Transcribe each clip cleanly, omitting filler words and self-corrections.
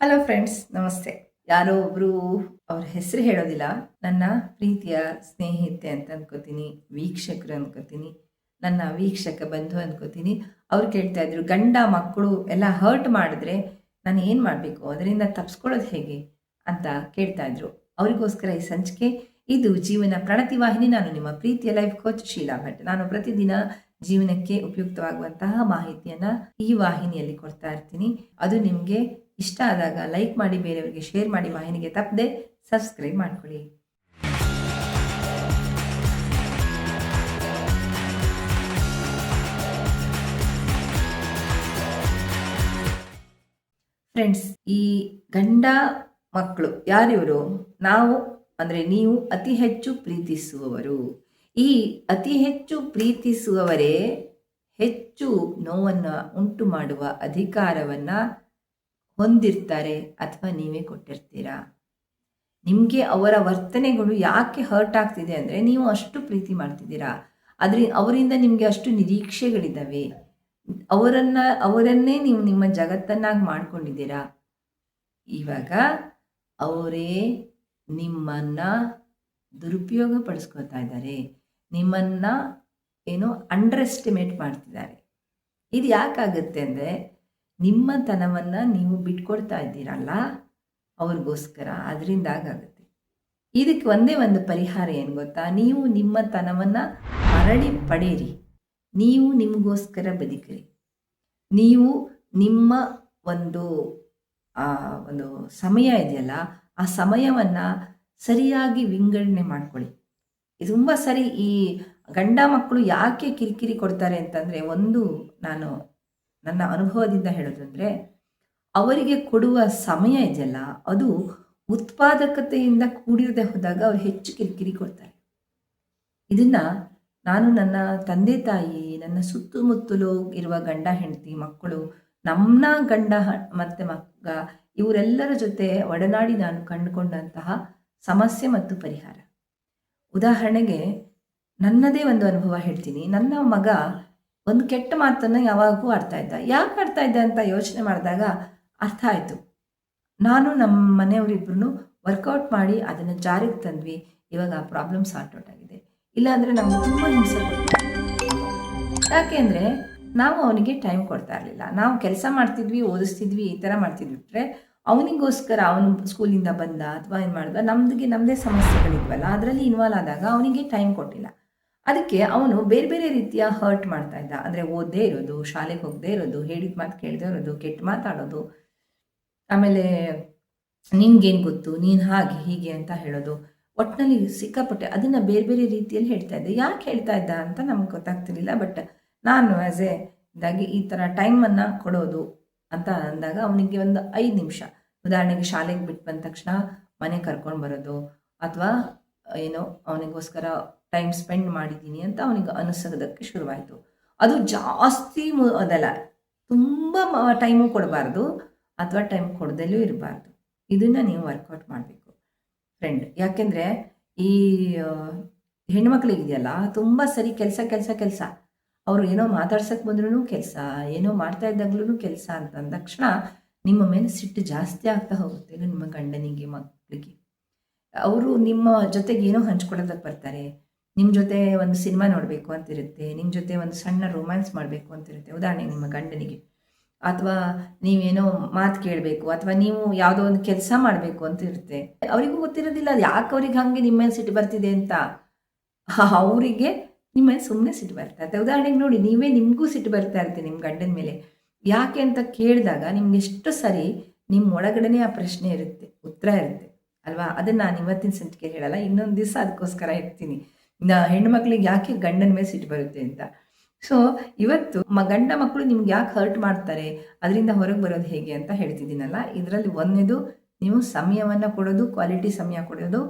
Hello friends, ನಮಸ್ತೆ. ಯಾರೋ ಒಬ್ರು ಅವ್ರ ಹೆಸರು ಹೇಳೋದಿಲ್ಲ. ನನ್ನ ಪ್ರೀತಿಯ ಸ್ನೇಹಿತೆ ಅಂತ ಅನ್ಕೋತೀನಿ, ವೀಕ್ಷಕರು ಅನ್ಕೋತೀನಿ, ನನ್ನ ವೀಕ್ಷಕ ಬಂಧು ಅನ್ಕೋತೀನಿ. ಅವ್ರು ಕೇಳ್ತಾ ಇದ್ರು, ಗಂಡ ಮಕ್ಕಳು ಎಲ್ಲ ಹರ್ಟ್ ಮಾಡಿದ್ರೆ ನಾನು ಏನು ಮಾಡಬೇಕು, ಅದರಿಂದ ತಪ್ಪಿಸ್ಕೊಳ್ಳೋದು ಹೇಗೆ ಅಂತ ಕೇಳ್ತಾ ಇದ್ರು. ಅವರಿಗೋಸ್ಕರ ಈ ಸಂಚಿಕೆ. ಇದು ಜೀವನ ಪ್ರಣತಿ ವಾಹಿನಿ. ನಾನು ನಿಮ್ಮ ಪ್ರೀತಿಯ ಲೈಫ್ ಕೋಚ್ ಶೀಲಾ ಭಟ್. ನಾನು ಪ್ರತಿದಿನ ಜೀವನಕ್ಕೆ ಉಪಯುಕ್ತವಾಗುವಂತಹ ಮಾಹಿತಿಯನ್ನು ಈ ವಾಹಿನಿಯಲ್ಲಿ ಕೊಡ್ತಾ ಇರ್ತೀನಿ. ಅದು ನಿಮಗೆ ಇಷ್ಟ ಆದಾಗ ಲೈಕ್ ಮಾಡಿ, ಬೇರೆಯವರಿಗೆ ಶೇರ್ ಮಾಡಿ, ವಾಹಿನಿಗೆ ತಪ್ಪದೆ ಸಬ್ಸ್ಕ್ರೈಬ್ ಮಾಡ್ಕೊಳ್ಳಿ. ಫ್ರೆಂಡ್ಸ್, ಈ ಗಂಡ ಮಕ್ಕಳು ಯಾರಿವರು? ನಾವು ಅಂದರೆ ನೀವು ಅತಿ ಹೆಚ್ಚು ಪ್ರೀತಿಸುವವರು. ಈ ಅತಿ ಹೆಚ್ಚು ಪ್ರೀತಿಸುವವರೇ ಹೆಚ್ಚು ನೋವನ್ನು ಉಂಟು ಮಾಡುವ ಅಧಿಕಾರವನ್ನು ಹೊಂದಿರ್ತಾರೆ ಅಥವಾ ನೀವೇ ಕೊಟ್ಟಿರ್ತೀರಾ. ನಿಮಗೆ ಅವರ ವರ್ತನೆಗಳು ಯಾಕೆ ಹರ್ಟ್ ಆಗ್ತಿದೆ ಅಂದರೆ ನೀವು ಅಷ್ಟು ಪ್ರೀತಿ ಮಾಡ್ತಿದ್ದೀರಾ. ಅವರಿಂದ ನಿಮಗೆ ಅಷ್ಟು ನಿರೀಕ್ಷೆಗಳಿದ್ದಾವೆ. ಅವರನ್ನೇ ನೀವು ನಿಮ್ಮ ಜಗತ್ತನ್ನಾಗಿ ಮಾಡ್ಕೊಂಡಿದ್ದೀರಾ. ಇವಾಗ ಅವರೇ ನಿಮ್ಮನ್ನು ದುರುಪಯೋಗ ಪಡಿಸ್ಕೊತಾ ಇದ್ದಾರೆ, ನಿಮ್ಮನ್ನು ಏನೋ ಅಂಡರ್ ಎಸ್ಟಿಮೇಟ್ ಮಾಡ್ತಿದ್ದಾರೆ. ಇದು ಯಾಕಾಗುತ್ತೆ ಅಂದರೆ ನಿಮ್ಮ ತನವನ್ನು ನೀವು ಬಿಟ್ಕೊಡ್ತಾ ಇದ್ದೀರಲ್ಲ ಅವ್ರಿಗೋಸ್ಕರ, ಅದರಿಂದ ಆಗುತ್ತೆ. ಇದಕ್ಕೆ ಒಂದೇ ಒಂದು ಪರಿಹಾರ ಏನು ಗೊತ್ತಾ? ನೀವು ನಿಮ್ಮ ತನವನ್ನು ಮರಳಿ ಪಡೆಯಿರಿ. ನೀವು ನಿಮಗೋಸ್ಕರ ಬದುಕಿರಿ. ನೀವು ನಿಮ್ಮ ಒಂದು ಒಂದು ಸಮಯ ಇದೆಯಲ್ಲ, ಆ ಸಮಯವನ್ನು ಸರಿಯಾಗಿ ವಿಂಗಡಣೆ ಮಾಡ್ಕೊಳ್ಳಿ. ಇದು ತುಂಬ ಸರಿ. ಈ ಗಂಡ ಮಕ್ಕಳು ಯಾಕೆ ಕಿರಿಕಿರಿ ಕೊಡ್ತಾರೆ ಅಂತಂದರೆ, ಒಂದು ನಾನು ನನ್ನ ಅನುಭವದಿಂದ ಹೇಳೋದಂದರೆ, ಅವರಿಗೆ ಕೊಡುವ ಸಮಯ ಇದೆಯಲ್ಲ ಅದು ಉತ್ಪಾದಕತೆಯಿಂದ ಕೂಡಿರದೆ ಹೋದಾಗ ಅವ್ರು ಹೆಚ್ಚು ಕಿರಿಕಿರಿ ಕೊಡ್ತಾರೆ. ಇದನ್ನು ನಾನು ನನ್ನ ತಂದೆ ತಾಯಿ, ನನ್ನ ಸುತ್ತಮುತ್ತಲು ಇರುವ ಗಂಡ ಹೆಂಡತಿ ಮಕ್ಕಳು, ನಮ್ಮ ಗಂಡ ಮತ್ತು ಮಗ ಇವರೆಲ್ಲರ ಜೊತೆ ಒಡನಾಡಿ ನಾನು ಕಂಡುಕೊಂಡಂತಹ ಸಮಸ್ಯೆ ಮತ್ತು ಪರಿಹಾರ. ಉದಾಹರಣೆಗೆ ನನ್ನದೇ ಒಂದು ಅನುಭವ ಹೇಳ್ತೀನಿ. ನನ್ನ ಮಗ ಒಂದು ಕೆಟ್ಟ ಮಾತನ್ನು ಯಾವಾಗೂ ಆಡ್ತಾ ಇದ್ದ. ಯಾಕೆ ಆಡ್ತಾ ಇದ್ದ ಅಂತ ಯೋಚನೆ ಮಾಡಿದಾಗ ಅರ್ಥ ಆಯಿತು. ನಾನು ನಮ್ಮ ಮನೆಯವರಿಬ್ಬರೂ ವರ್ಕೌಟ್ ಮಾಡಿ ಅದನ್ನು ಜಾರಿಗೆ ತಂದ್ವಿ. ಇವಾಗ ಆ ಪ್ರಾಬ್ಲಮ್ ಸಾರ್ಟ್ ಔಟ್ ಆಗಿದೆ. ಇಲ್ಲಾಂದರೆ ನಮಗೆ ತುಂಬ ಹಿಂಸೆ ಕೊಡ್ತಾರೆ. ಯಾಕೆ ಅಂದರೆ ನಾವು ಅವನಿಗೆ ಟೈಮ್ ಕೊಡ್ತಾ ಇರಲಿಲ್ಲ. ನಾವು ಕೆಲಸ ಮಾಡ್ತಿದ್ವಿ, ಓದಿಸ್ತಿದ್ವಿ, ಈ ಥರ ಮಾಡ್ತಿದ್ವಿ ಬಿಟ್ಟರೆ ಅವನಿಗೋಸ್ಕರ ಅವನು ಸ್ಕೂಲಿಂದ ಬಂದ ಅಥವಾ ಏನು ಮಾಡಿದ, ನಮ್ಮದೇ ಸಮಸ್ಯೆಗಳಿದ್ವಲ್ಲ ಅದರಲ್ಲಿ ಇನ್ವಾಲ್ವ್ ಆದಾಗ ಅವನಿಗೆ ಟೈಮ್ ಕೊಟ್ಟಿಲ್ಲ. ಅದಕ್ಕೆ ಅವನು ಬೇರೆ ಬೇರೆ ರೀತಿಯ ಹರ್ಟ್ ಮಾಡ್ತಾ ಇದ್ದ. ಅಂದರೆ ಓದದೇ ಇರೋದು, ಶಾಲೆಗೆ ಹೋಗದೇ ಇರೋದು, ಹೇಳಿದ ಮಾತು ಕೇಳದೇ ಇರೋದು, ಕೆಟ್ಟ ಮಾತಾಡೋದು, ಆಮೇಲೆ ನಿನ್ಗೇನು ಗೊತ್ತು, ನೀನು ಹಾಗೆ ಹೀಗೆ ಅಂತ ಹೇಳೋದು. ಒಟ್ಟಿನಲ್ಲಿ ಸಿಕ್ಕಾಪಟ್ಟೆ ಅದನ್ನು ಬೇರೆ ಬೇರೆ ರೀತಿಯಲ್ಲಿ ಹೇಳ್ತಾ ಇದ್ದೆ. ಯಾಕೆ ಹೇಳ್ತಾ ಇದ್ದ ಅಂತ ನಮ್ಗೆ ಗೊತ್ತಾಗ್ತಿರ್ಲಿಲ್ಲ. ಬಟ್ ನಾನು ಆ್ಯಸ್ ಎ ಇದಾಗಿ ಈ ಥರ ಟೈಮನ್ನು ಕೊಡೋದು ಅಂತ ಅಂದಾಗ ಅವನಿಗೆ ಒಂದು 5 ನಿಮಿಷ, ಉದಾಹರಣೆಗೆ ಶಾಲೆಗೆ ಬಿಟ್ಟು ಬಂದ ತಕ್ಷಣ ಮನೆ ಕರ್ಕೊಂಡು ಬರೋದು, ಅಥವಾ ಏನೋ ಅವನಿಗೋಸ್ಕರ ಟೈಮ್ ಸ್ಪೆಂಡ್ ಮಾಡಿದ್ದೀನಿ ಅಂತ ಅವನಿಗೆ ಅನಿಸೋದಕ್ಕೆ ಶುರುವಾಯಿತು. ಅದು ಜಾಸ್ತಿ ಅದಲ್ಲ, ತುಂಬ ಟೈಮು ಕೊಡಬಾರ್ದು ಅಥವಾ ಟೈಮ್ ಕೊಡದಲ್ಲೂ ಇರಬಾರ್ದು. ಇದನ್ನು ನೀವು ವರ್ಕೌಟ್ ಮಾಡಬೇಕು ಫ್ರೆಂಡ್. ಯಾಕೆಂದರೆ ಈ ಹೆಣ್ಮಕ್ಳಿಗಿದೆಯಲ್ಲ ತುಂಬ ಸರಿ ಕೆಲಸ ಅವರು ಏನೋ ಮಾತಾಡ್ಸೋಕ್ಕೆ ಬಂದ್ರೂ ಕೆಲಸ, ಏನೋ ಮಾಡ್ತಾ ಇದ್ದಾಗ್ಲೂ ಕೆಲಸ ಅಂತ ಅಂದ ತಕ್ಷಣ ನಿಮ್ಮ ಮೇಲೆ ಸಿಟ್ಟು ಜಾಸ್ತಿ ಆಗ್ತಾ ಹೋಗುತ್ತೆ. ನಿಮ್ಮ ಗಂಡನಿಗೆ ಮಕ್ಕಳಿಗೆ ಅವರು ನಿಮ್ಮ ಜೊತೆಗೆ ಏನೋ ಹಂಚ್ಕೊಳ್ಳೋದಕ್ಕೆ ಬರ್ತಾರೆ. ನಿಮ್ಮ ಜೊತೆ ಒಂದು ಸಿನಿಮಾ ನೋಡಬೇಕು ಅಂತಿರುತ್ತೆ, ನಿಮ್ಮ ಜೊತೆ ಒಂದು ಸಣ್ಣ ರೊಮ್ಯಾನ್ಸ್ ಮಾಡಬೇಕು ಅಂತಿರುತ್ತೆ ಉದಾಹರಣೆಗೆ ನಿಮ್ಮ ಗಂಡನಿಗೆ, ಅಥವಾ ನೀವೇನೋ ಮಾತು ಕೇಳಬೇಕು, ಅಥವಾ ನೀವು ಯಾವುದೋ ಒಂದು ಕೆಲಸ ಮಾಡಬೇಕು ಅಂತ ಇರುತ್ತೆ. ಅವರಿಗೂ ಗೊತ್ತಿರೋದಿಲ್ಲ ಅದು ಯಾಕೆ ಅವ್ರಿಗೆ ಹಾಗೆ ನಿಮ್ಮ ಮೇಲೆ ಸಿಟ್ಟು ಬರ್ತಿದೆ ಅಂತ. ಅವರಿಗೆ ನಿಮ್ಮ ಮೇಲೆ ಸುಮ್ಮನೆ ಸಿಟ್ಟು ಬರ್ತಾ ಇರುತ್ತೆ. ಉದಾಹರಣೆಗೆ ನೋಡಿ, ನಿಮಗೂ ಸಿಟ್ಟು ಬರ್ತಾ ಇರುತ್ತೆ ನಿಮ್ಮ ಗಂಡನ ಮೇಲೆ. ಯಾಕೆ ಅಂತ ಕೇಳಿದಾಗ ನಿಮ್ಗೆ ಎಷ್ಟು ಸರಿ ನಿಮ್ಮ ಒಳಗಡೆನೇ ಆ ಪ್ರಶ್ನೆ ಇರುತ್ತೆ, ಉತ್ತರ ಇರುತ್ತೆ ಅಲ್ವಾ? ಅದನ್ನು ನಾನು ಇವತ್ತಿನ ಸಂಚಿಕೆ ಹೇಳಲ್ಲ, ಇನ್ನೊಂದು ದಿವಸ ಅದಕ್ಕೋಸ್ಕರ ಇರ್ತೀನಿ, ಹೆಣ್ಣು ಮಕ್ಕಳಿಗೆ ಯಾಕೆ ಗಂಡನ ಮೇಲೆ ಸಿಟ್ಟು ಬರುತ್ತೆ ಅಂತ. ಸೊ ಇವತ್ತು ಗಂಡ ಮಕ್ಕಳು ನಿಮ್ಗೆ ಯಾಕೆ ಹರ್ಟ್ ಮಾಡ್ತಾರೆ, ಅದರಿಂದ ಹೊರಗೆ ಬರೋದು ಹೇಗೆ ಅಂತ ಹೇಳ್ತಿದ್ದೀನಲ್ಲ. ಇದರಲ್ಲಿ ಒಂದೇದು, ನೀವು ಸಮಯವನ್ನು ಕೊಡೋದು, ಕ್ವಾಲಿಟಿ ಸಮಯ ಕೊಡೋದು,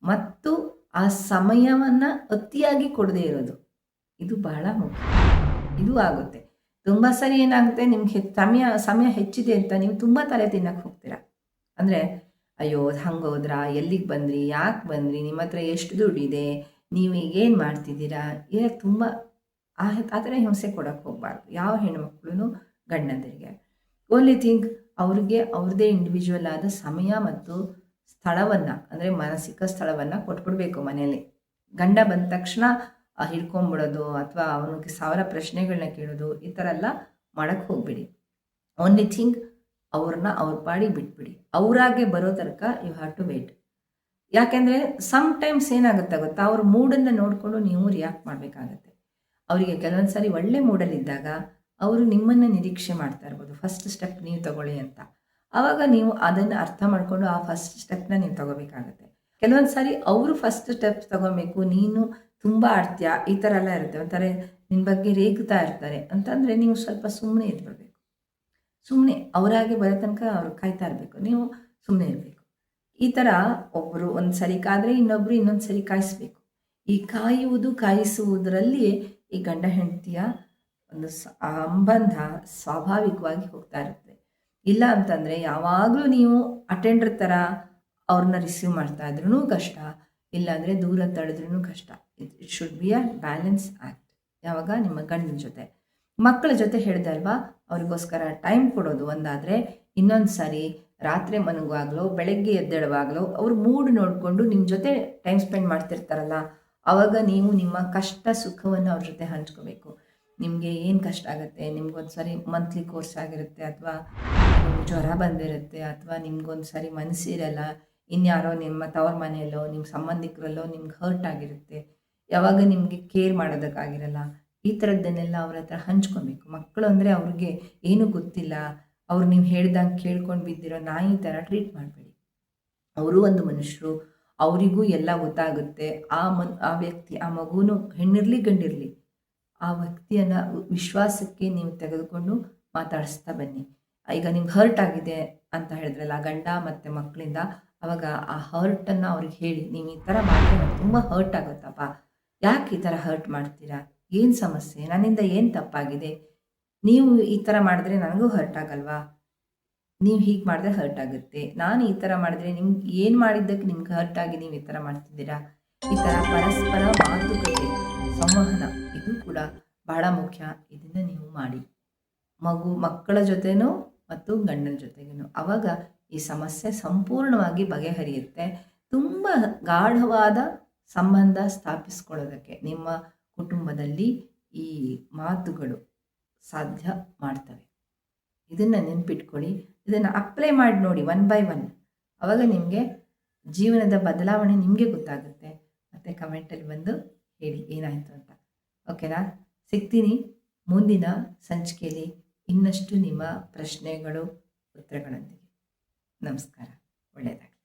ಮತ್ತು ಆ ಸಮಯವನ್ನು ಅತಿಯಾಗಿ ಕೊಡದೇ ಇರೋದು, ಇದು ಬಹಳ ಮುಖ್ಯ. ಇದು ಆಗುತ್ತೆ. ತುಂಬ ಸರಿ ಏನಾಗುತ್ತೆ, ನಿಮ್ಗೆ ಸಮಯ ಹೆಚ್ಚಿದೆ ಅಂತ ನೀವು ತುಂಬ ತಲೆ ತಿನ್ನಕ್ಕೆ ಹೋಗ್ತೀರಾ. ಅಂದರೆ ಅಯ್ಯೋ ಹಂಗೆ ಹೋದ್ರಾ, ಎಲ್ಲಿಗೆ ಬಂದ್ರಿ, ಯಾಕೆ ಬಂದ್ರಿ, ನಿಮ್ಮ ಹತ್ರ ಎಷ್ಟು ದುಡ್ಡಿದೆ, ನೀವು ಈಗೇನು ಮಾಡ್ತಿದ್ದೀರಾ, ತುಂಬ ಆ ಥರ ಹಿಂಸೆ ಕೊಡೋಕ್ಕೆ ಹೋಗಬಾರ್ದು ಯಾವ ಹೆಣ್ಮಕ್ಳು ಗಂಡಂದರಿಗೆ. ಓನ್ಲಿ ಥಿಂಕ್ ಅವ್ರಿಗೆ ಅವ್ರದ್ದೇ ಇಂಡಿವಿಜುವಲ್ ಆದ ಸಮಯ ಮತ್ತು ಸ್ಥಳವನ್ನು, ಅಂದರೆ ಮಾನಸಿಕ ಸ್ಥಳವನ್ನು ಕೊಟ್ಬಿಡ್ಬೇಕು ಮನೆಯಲ್ಲಿ. ಗಂಡ ಬಂದ ತಕ್ಷಣ ಹಿಡ್ಕೊಂಬಿಡೋದು ಅಥವಾ ಅವನಿಗೆ 1000 ಪ್ರಶ್ನೆಗಳನ್ನ ಕೇಳೋದು, ಈ ಥರ ಎಲ್ಲ ಮಾಡೋಕ್ಕೆ ಹೋಗ್ಬೇಡಿ. ಓನ್ಲಿ ಥಿಂಗ್ ಅವ್ರನ್ನ ಅವ್ರ ಪಾಡಿಗೆ ಬಿಟ್ಬಿಡಿ. ಅವರಾಗೆ ಬರೋ ತನಕ ಯು ಹ್ಯಾವ್ ಟು ವೇಟ್. ಯಾಕೆಂದರೆ ಸಮ್ ಟೈಮ್ಸ್ ಏನಾಗುತ್ತೆ ಗೊತ್ತಾ, ಅವ್ರ ಮೂಡನ್ನು ನೋಡಿಕೊಂಡು ನೀವು ರಿಯಾಕ್ಟ್ ಮಾಡಬೇಕಾಗತ್ತೆ. ಅವರಿಗೆ ಕೆಲವೊಂದು ಸಾರಿ ಒಳ್ಳೆ ಮೂಡಲ್ಲಿದ್ದಾಗ ಅವರು ನಿಮ್ಮನ್ನು ನಿರೀಕ್ಷೆ ಮಾಡ್ತಾ ಇರ್ಬೋದು, ಫಸ್ಟ್ ಸ್ಟೆಪ್ ನೀವು ತಗೊಳ್ಳಿ ಅಂತ. ಆವಾಗ ನೀವು ಅದನ್ನು ಅರ್ಥ ಮಾಡಿಕೊಂಡು ಆ ಫಸ್ಟ್ ಸ್ಟೆಪ್ನ ನೀವು ತಗೋಬೇಕಾಗತ್ತೆ. ಕೆಲವೊಂದು ಸಾರಿ ಅವರು ಫಸ್ಟ್ ಸ್ಟೆಪ್ ತಗೊಬೇಕು, ನೀನು ತುಂಬ ಆಡ್ತೀಯಾ, ಈ ಥರ ಎಲ್ಲ ಇರುತ್ತೆ. ಒಂಥರ ನಿನ್ನ ಬಗ್ಗೆ ರೇಗ್ತಾ ಇರ್ತಾರೆ ಅಂತಂದರೆ ನೀವು ಸ್ವಲ್ಪ ಸುಮ್ಮನೆ ಇದ್ಬಿಡ್ಬೇಕು. ಸುಮ್ಮನೆ ಅವರಾಗೆ ಬರೋ ತನಕ ಅವ್ರು ಕಾಯ್ತಾ ಇರಬೇಕು, ನೀವು ಸುಮ್ಮನೆ ಇರಬೇಕು. ಈ ಥರ ಒಬ್ಬರು ಒಂದು ಸರಿ ಕಾದರೆ ಇನ್ನೊಬ್ಬರು ಇನ್ನೊಂದು ಸರಿ ಕಾಯಿಸ್ಬೇಕು. ಈ ಕಾಯಿಸುವುದರಲ್ಲಿ ಈ ಗಂಡ ಹೆಂಡತಿಯ ಒಂದು ಸಂಬಂಧ ಸ್ವಾಭಾವಿಕವಾಗಿ ಹೋಗ್ತಾ ಇರುತ್ತೆ. ಇಲ್ಲ ಅಂತಂದರೆ ಯಾವಾಗಲೂ ನೀವು ಅಟೆಂಡರ್ ಥರ ಅವ್ರನ್ನ ರಿಸೀವ್ ಮಾಡ್ತಾ ಇದ್ರೂ ಕಷ್ಟ, ಇಲ್ಲಾಂದರೆ ದೂರ ತಳೆದ್ರೂ ಕಷ್ಟ. It should be a balance act. ಯಾವಾಗ ನಿಮ್ಮ ಗಂಡನ ಜೊತೆ, ಮಕ್ಕಳ ಜೊತೆ ಹೇಳಿದೆ ಅಲ್ವಾ, ಅವ್ರಿಗೋಸ್ಕರ ಟೈಮ್ ಕೊಡೋದು ಒಂದಾದರೆ, ಇನ್ನೊಂದು ಸಾರಿ ರಾತ್ರಿ ಮನಗುವಾಗಲೋ ಬೆಳಗ್ಗೆ ಎದ್ದೇಳುವಾಗಲೋ ಅವ್ರ ಮೂಡ್ ನೋಡಿಕೊಂಡು ನಿಮ್ಮ ಜೊತೆ ಟೈಮ್ ಸ್ಪೆಂಡ್ ಮಾಡ್ತಿರ್ತಾರಲ್ಲ, ಆವಾಗ ನೀವು ನಿಮ್ಮ ಕಷ್ಟ ಸುಖವನ್ನು ಅವ್ರ ಜೊತೆ ಹಂಚ್ಕೋಬೇಕು. ನಿಮಗೆ ಏನು ಕಷ್ಟ ಆಗುತ್ತೆ, ನಿಮ್ಗೊಂದು ಸಾರಿ ಮಂತ್ಲಿ ಕೋರ್ಸ್ ಆಗಿರುತ್ತೆ, ಅಥವಾ ಜ್ವರ ಬಂದಿರುತ್ತೆ, ಅಥವಾ ನಿಮ್ಗೊಂದು ಸಾರಿ ಮನಸ್ಸಿರಲ್ಲ, ಇನ್ಯಾರೋ ನಿಮ್ಮ ತವ್ರ ಮನೆಯಲ್ಲೋ ನಿಮ್ಮ ಸಂಬಂಧಿಕರಲ್ಲೋ ನಿಮ್ಗೆ ಹರ್ಟ್ ಆಗಿರುತ್ತೆ, ಯಾವಾಗ ನಿಮಗೆ ಕೇರ್ ಮಾಡೋದಕ್ಕಾಗಿರಲ್ಲ, ಈ ಥರದ್ದನ್ನೆಲ್ಲ ಅವ್ರ ಹತ್ರ ಹಂಚ್ಕೊಬೇಕು. ಮಕ್ಕಳು ಅಂದರೆ ಅವ್ರಿಗೆ ಏನೂ ಗೊತ್ತಿಲ್ಲ, ಅವ್ರು ನೀವು ಹೇಳ್ದಂಗೆ ಕೇಳ್ಕೊಂಡು ಬಿದ್ದಿರೋ ನಾಯಿ ಥರ ಟ್ರೀಟ್ ಮಾಡಬೇಡಿ. ಅವರು ಒಂದು ಮನುಷ್ಯರು, ಅವರಿಗೂ ಎಲ್ಲ ಗೊತ್ತಾಗುತ್ತೆ. ಆ ವ್ಯಕ್ತಿ, ಆ ಮಗುನು ಹೆಣ್ಣಿರಲಿ ಗಂಡಿರಲಿ, ಆ ವ್ಯಕ್ತಿಯನ್ನು ವಿಶ್ವಾಸಕ್ಕೆ ನೀವು ತೆಗೆದುಕೊಂಡು ಮಾತಾಡಿಸ್ತಾ ಬನ್ನಿ. ಈಗ ನಿಮ್ಗೆ ಹರ್ಟ್ ಆಗಿದೆ ಅಂತ ಹೇಳಿದ್ರಲ್ಲ ಗಂಡ ಮತ್ತು ಮಕ್ಕಳಿಂದ, ಆವಾಗ ಆ ಹರ್ಟನ್ನು ಅವ್ರಿಗೆ ಹೇಳಿ, ನೀವು ಈ ಥರ ಮಾಡಿದ್ರೆ ನನಗೆ ತುಂಬ ಹರ್ಟ್ ಆಗುತ್ತಪ್ಪ, ಯಾಕೆ ಈ ಥರ ಹರ್ಟ್ ಮಾಡ್ತೀರಾ, ಏನು ಸಮಸ್ಯೆ, ನನ್ನಿಂದ ಏನು ತಪ್ಪಾಗಿದೆ, ನೀವು ಈ ಥರ ಮಾಡಿದ್ರೆ ನನಗೂ ಹರ್ಟ್ ಆಗಲ್ವಾ, ನೀವು ಹೀಗೆ ಮಾಡಿದ್ರೆ ಹರ್ಟ್ ಆಗುತ್ತೆ, ನಾನು ಈ ಥರ ಮಾಡಿದ್ರೆ ನಿಮ್ಗೆ ಏನು ಮಾಡಿದ್ದಕ್ಕೆ ನಿಮ್ಗೆ ಹರ್ಟ್ ಆಗಿ ನೀವು ಈ ಥರ ಮಾಡ್ತಿದ್ದೀರಾ. ಈ ಥರ ಪರಸ್ಪರ ಮಾತುಕತೆ, ಸಂವಹನ ಇದು ಕೂಡ ಬಹಳ ಮುಖ್ಯ. ಇದನ್ನು ನೀವು ಮಾಡಿ ಮಕ್ಕಳ ಜೊತೆನೂ ಮತ್ತು ಗಂಡನ ಜೊತೆಗೇನು, ಆವಾಗ ಈ ಸಮಸ್ಯೆ ಸಂಪೂರ್ಣವಾಗಿ ಬಗೆಹರಿಯುತ್ತೆ. ತುಂಬ ಗಾಢವಾದ ಸಂಬಂಧ ಸ್ಥಾಪಿಸ್ಕೊಳ್ಳೋದಕ್ಕೆ ನಿಮ್ಮ ಕುಟುಂಬದಲ್ಲಿ ಈ ಮಾತುಗಳು ಸಾಧ್ಯ ಮಾಡ್ತವೆ. ಇದನ್ನು ನೆನ್ಪಿಟ್ಕೊಳ್ಳಿ, ಇದನ್ನು ಅಪ್ಲೈ ಮಾಡಿ ನೋಡಿ 1 by 1. ಆವಾಗ ನಿಮಗೆ ಜೀವನದ ಬದಲಾವಣೆ ನಿಮಗೆ ಗೊತ್ತಾಗುತ್ತೆ. ಮತ್ತು ಕಮೆಂಟಲ್ಲಿ ಬಂದು ಹೇಳಿ ಏನಾಯಿತು ಅಂತ. ಓಕೆನಾ? ಸಿಗ್ತೀನಿ ಮುಂದಿನ ಸಂಚಿಕೆಯಲ್ಲಿ ಇನ್ನಷ್ಟು ನಿಮ್ಮ ಪ್ರಶ್ನೆಗಳು ಉತ್ತರಗಳೊಂದಿಗೆ. ನಮಸ್ಕಾರ, ಒಳ್ಳೆಯದಾಗಲಿ.